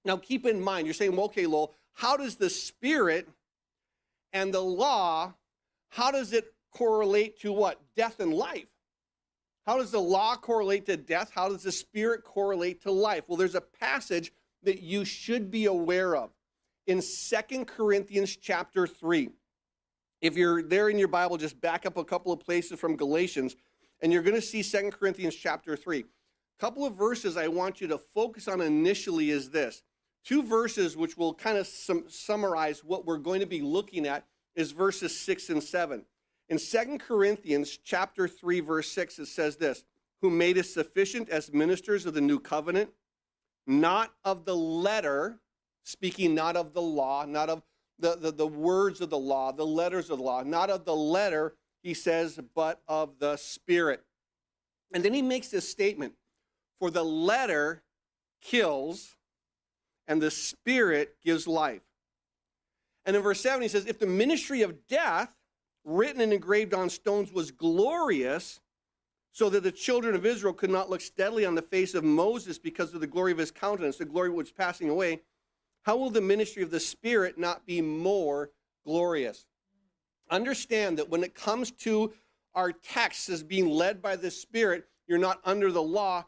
Now, keep in mind, you're saying, well, okay, Lowell, how does the Spirit and the law, how does it correlate to what? Death and life. How does the law correlate to death? How does the Spirit correlate to life? Well, there's a passage that you should be aware of in 2 Corinthians chapter 3. If you're there in your Bible, just back up a couple of places from Galatians, and you're going to see 2 Corinthians chapter 3. A couple of verses I want you to focus on initially is this. Two verses which will kind of summarize what we're going to be looking at is verses 6 and 7. In 2 Corinthians chapter 3, verse 6, it says this, who made us sufficient as ministers of the new covenant, not of the letter, speaking not of the law, not of the words of the law, the letters of the law, not of the letter, he says, but of the Spirit. And then he makes this statement, for the letter kills, and the Spirit gives life. And in verse 7, he says, if the ministry of death, written and engraved on stones, was glorious, so that the children of Israel could not look steadily on the face of Moses because of the glory of his countenance, the glory which was passing away, how will the ministry of the Spirit not be more glorious? Understand that when it comes to our texts as being led by the Spirit, you're not under the law,